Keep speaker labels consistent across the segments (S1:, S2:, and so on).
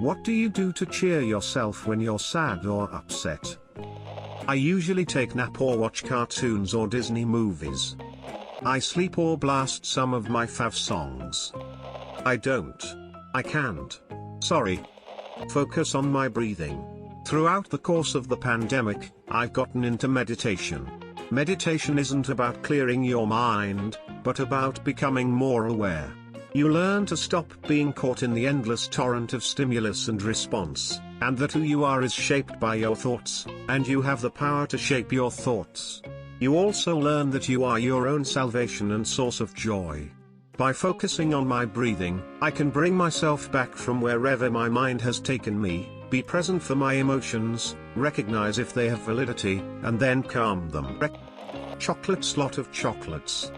S1: What do you do to cheer yourself when you're sad or upset? I usually take nap or watch cartoons or Disney movies. I sleep or blast some of my fav songs. I don't. I can't. Sorry. Focus on my breathing. Throughout the course of the pandemic, I've gotten into meditation. Meditation isn't about clearing your mind, but about becoming more aware. You learn to stop being caught in the endless torrent of stimulus and response, and that who you are is shaped by your thoughts, and you have the power to shape your thoughts. You also learn that you are your own salvation and source of joy. By focusing on my breathing, I can bring myself back from wherever my mind has taken me, be present for my emotions, recognize if they have validity, and then calm them. Chocolates, lot of chocolates.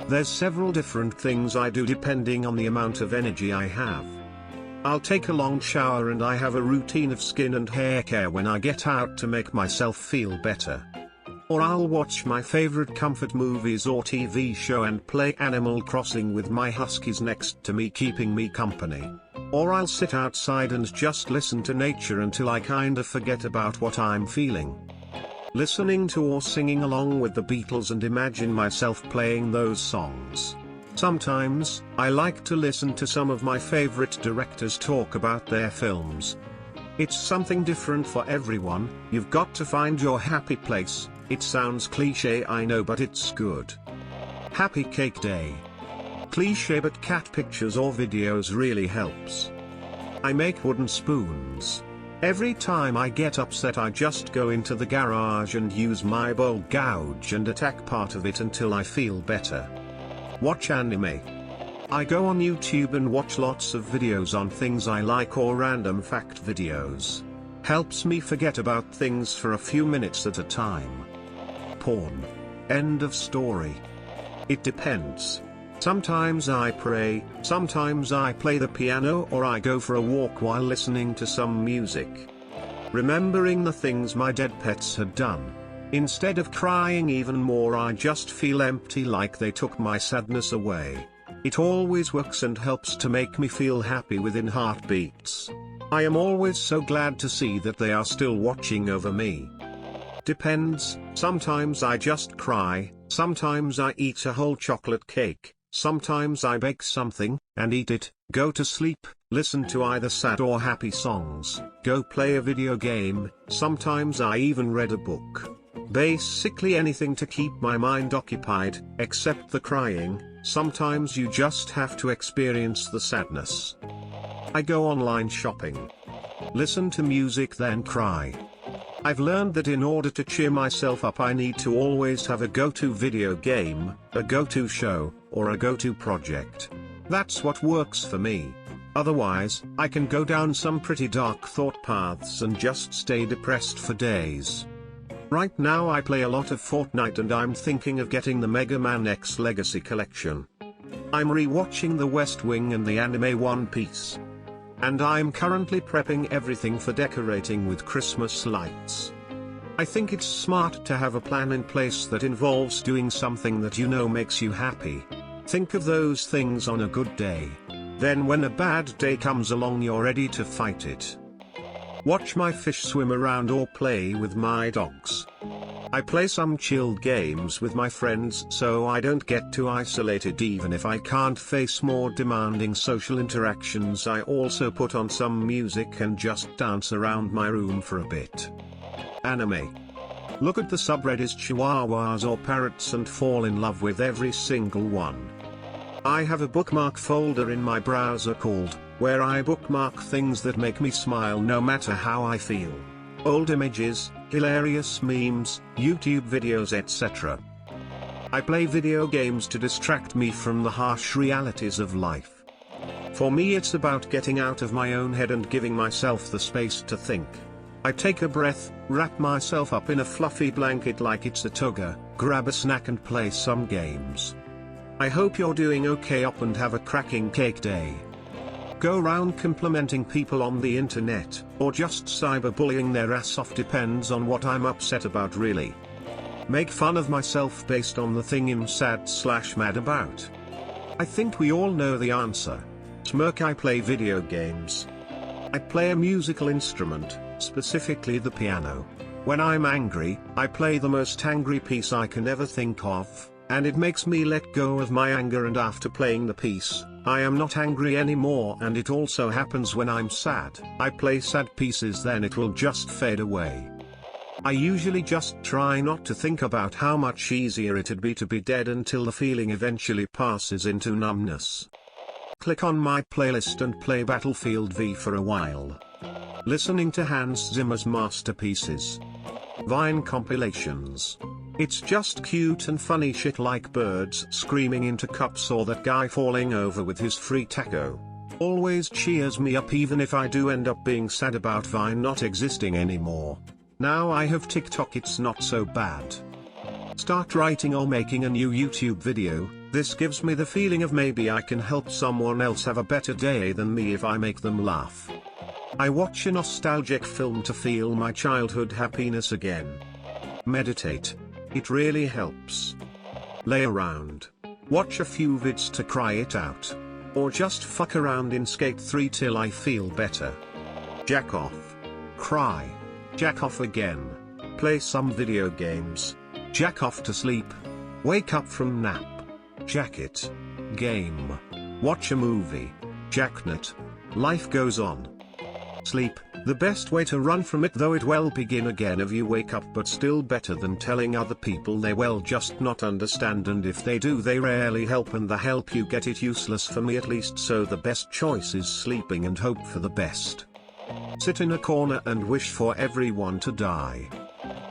S1: There's several different things I do depending on the amount of energy I have. I'll take a long shower and I have a routine of skin and hair care when I get out to make myself feel better. Or I'll watch my favorite comfort movies or TV show and play Animal Crossing with my huskies next to me, keeping me company. Or I'll sit outside and just listen to nature until I kinda forget about what I'm feeling. Listening to or singing along with the Beatles and imagine myself playing those songs. Sometimes, I like to listen to some of my favorite directors talk about their films. It's something different for everyone. You've got to find your happy place. It sounds cliche, I know, but it's good. Happy Cake Day. Cliche, but cat pictures or videos really helps. I make wooden spoons. Every time I get upset I just go into the garage and use my bowl gouge and attack part of it until I feel better. Watch anime. I go on YouTube and watch lots of videos on things I like or random fact videos. Helps me forget about things for a few minutes at a time. Porn. End of story. It depends. Sometimes I pray, sometimes I play the piano, or I go for a walk while listening to some music. Remembering the things my dead pets had done. Instead of crying even more, I just feel empty, like they took my sadness away. It always works and helps to make me feel happy within heartbeats. I am always so glad to see that they are still watching over me. Depends, sometimes I just cry, sometimes I eat a whole chocolate cake. Sometimes I bake something, and eat it, go to sleep, listen to either sad or happy songs, go play a video game, sometimes I even read a book. Basically anything to keep my mind occupied, except the crying. Sometimes you just have to experience the sadness. I go online shopping. Listen to music, then cry. I've learned that in order to cheer myself up I need to always have a go-to video game, a go-to show, or a go-to project. That's what works for me. Otherwise, I can go down some pretty dark thought paths and just stay depressed for days. Right now I play a lot of Fortnite and I'm thinking of getting the Mega Man X Legacy Collection. I'm re-watching The West Wing and the anime One Piece. And I'm currently prepping everything for decorating with Christmas lights. I think it's smart to have a plan in place that involves doing something that you know makes you happy. Think of those things on a good day. Then when a bad day comes along you're ready to fight it. Watch my fish swim around or play with my dogs. I play some chilled games with my friends so I don't get too isolated. Even if I can't face more demanding social interactions, I also put on some music and just dance around my room for a bit. Anime. Look at the subreddits chihuahuas or parrots and fall in love with every single one. I have a bookmark folder in my browser called, where I bookmark things that make me smile no matter how I feel. Old images, hilarious memes, YouTube videos, etc. I play video games to distract me from the harsh realities of life. For me it's about getting out of my own head and giving myself the space to think. I take a breath, wrap myself up in a fluffy blanket like it's a tugger, grab a snack and play some games. I hope you're doing okay up and have a cracking cake day. Go around complimenting people on the internet, or just cyberbullying their ass off, depends on what I'm upset about really. Make fun of myself based on the thing I'm sad/mad about. I think we all know the answer. Smirk, I play video games. I play a musical instrument, specifically the piano. When I'm angry, I play the most angry piece I can ever think of, and it makes me let go of my anger, and after playing the piece, I am not angry anymore. And it also happens when I'm sad. I play sad pieces, then it will just fade away. I usually just try not to think about how much easier it'd be to be dead until the feeling eventually passes into numbness. Click on my playlist and play Battlefield V for a while. Listening to Hans Zimmer's masterpieces. Vine compilations. It's just cute and funny shit like birds screaming into cups or that guy falling over with his free taco. Always cheers me up even if I do end up being sad about Vine not existing anymore. Now I have TikTok, it's not so bad. Start writing or making a new YouTube video. This gives me the feeling of maybe I can help someone else have a better day than me if I make them laugh. I watch a nostalgic film to feel my childhood happiness again. Meditate. It really helps. Lay around. Watch a few vids to cry it out. Or just fuck around in Skate 3 till I feel better. Jack off. Cry. Jack off again. Play some video games. Jack off to sleep. Wake up from nap. Jack it. Game. Watch a movie. Jacknut. Life goes on. Sleep, the best way to run from it, though it will begin again if you wake up, but still better than telling other people they will just not understand, and if they do they rarely help, and the help you get it useless for me at least, so the best choice is sleeping and hope for the best. Sit in a corner and wish for everyone to die.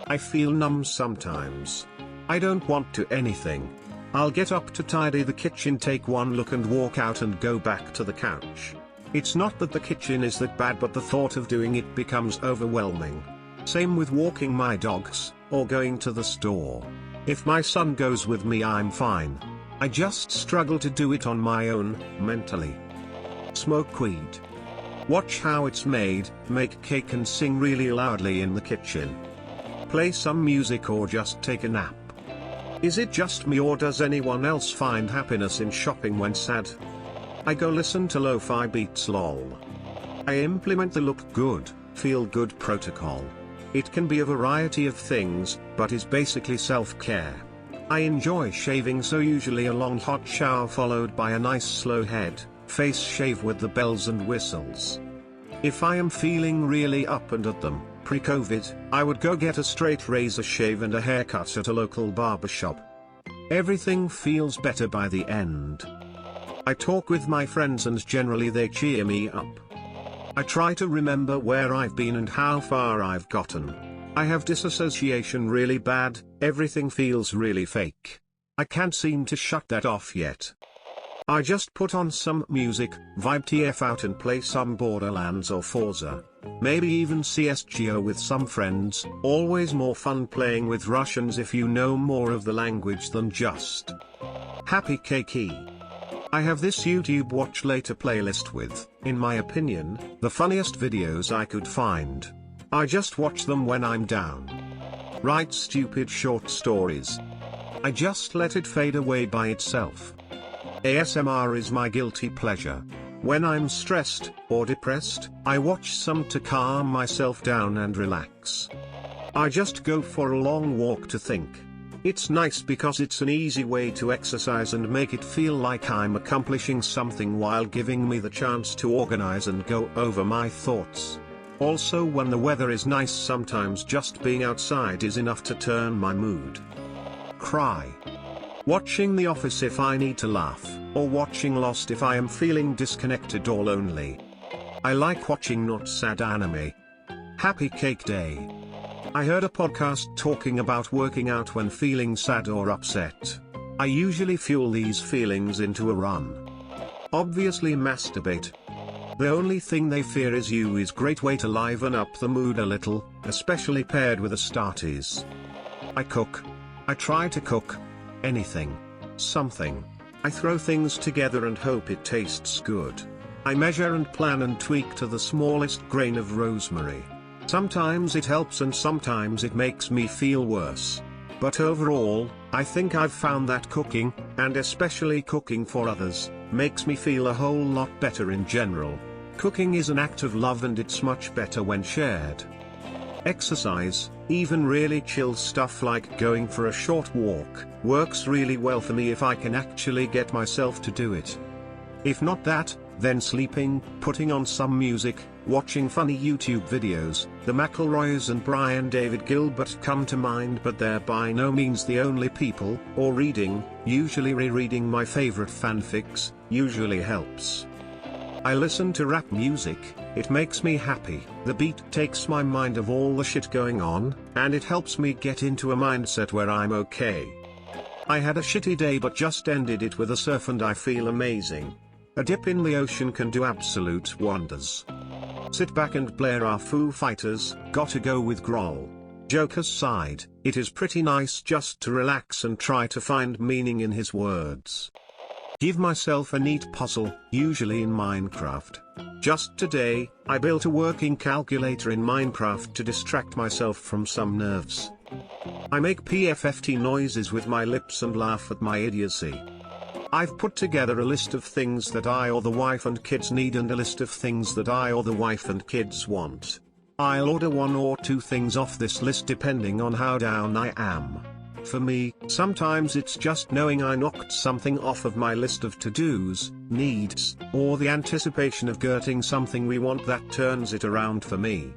S1: I feel numb sometimes. I don't want to anything. I'll get up to tidy the kitchen, take one look and walk out and go back to the couch. It's not that the kitchen is that bad, but the thought of doing it becomes overwhelming. Same with walking my dogs, or going to the store. If my son goes with me I'm fine. I just struggle to do it on my own, mentally. Smoke weed. Watch how it's made, make cake and sing really loudly in the kitchen. Play some music or just take a nap. Is it just me, or does anyone else find happiness in shopping when sad? I go listen to lo-fi beats lol. I implement the look good, feel good protocol. It can be a variety of things, but is basically self-care. I enjoy shaving, so usually a long hot shower followed by a nice slow head, face shave with the bells and whistles. If I am feeling really up and at them, pre-COVID, I would go get a straight razor shave and a haircut at a local barbershop. Everything feels better by the end. I talk with my friends and generally they cheer me up. I try to remember where I've been and how far I've gotten. I have disassociation really bad, everything feels really fake. I can't seem to shut that off yet. I just put on some music, vibe TF out and play some Borderlands or Forza. Maybe even CSGO with some friends, always more fun playing with Russians if you know more of the language than just Happy Cakey. I have this YouTube watch later playlist with, in my opinion, the funniest videos I could find. I just watch them when I'm down. Write stupid short stories. I just let it fade away by itself. ASMR is my guilty pleasure. When I'm stressed, or depressed, I watch some to calm myself down and relax. I just go for a long walk to think. It's nice because it's an easy way to exercise and make it feel like I'm accomplishing something while giving me the chance to organize and go over my thoughts. Also, when the weather is nice, sometimes just being outside is enough to turn my mood. Cry. Watching The Office if I need to laugh, or watching Lost if I am feeling disconnected or lonely. I like watching not sad anime. Happy Cake Day. I heard a podcast talking about working out when feeling sad or upset. I usually fuel these feelings into a run. Obviously masturbate. The only thing they fear is you is great way to liven up the mood a little, especially paired with a Starties. I cook. I try to cook. Anything. Something. I throw things together and hope it tastes good. I measure and plan and tweak to the smallest grain of rosemary. Sometimes it helps and sometimes it makes me feel worse. But overall, I think I've found that cooking, and especially cooking for others, makes me feel a whole lot better in general. Cooking is an act of love and it's much better when shared. Exercise, even really chill stuff like going for a short walk, works really well for me if I can actually get myself to do it. If not that, then sleeping, putting on some music, watching funny YouTube videos. The McElroys and Brian David Gilbert come to mind, but they're by no means the only people, or reading, usually rereading my favorite fanfics, usually helps. I listen to rap music, it makes me happy, the beat takes my mind off all the shit going on, and it helps me get into a mindset where I'm okay. I had a shitty day but just ended it with a surf and I feel amazing. A dip in the ocean can do absolute wonders. Sit back and blare our Foo Fighters, Gotta Go with Grohl. Joke aside, it is pretty nice just to relax and try to find meaning in his words. Give myself a neat puzzle, usually in Minecraft. Just today, I built a working calculator in Minecraft to distract myself from some nerves. I make PFFT noises with my lips and laugh at my idiocy. I've put together a list of things that I or the wife and kids need and a list of things that I or the wife and kids want. I'll order one or two things off this list depending on how down I am. For me, sometimes it's just knowing I knocked something off of my list of to-dos, needs, or the anticipation of getting something we want that turns it around for me.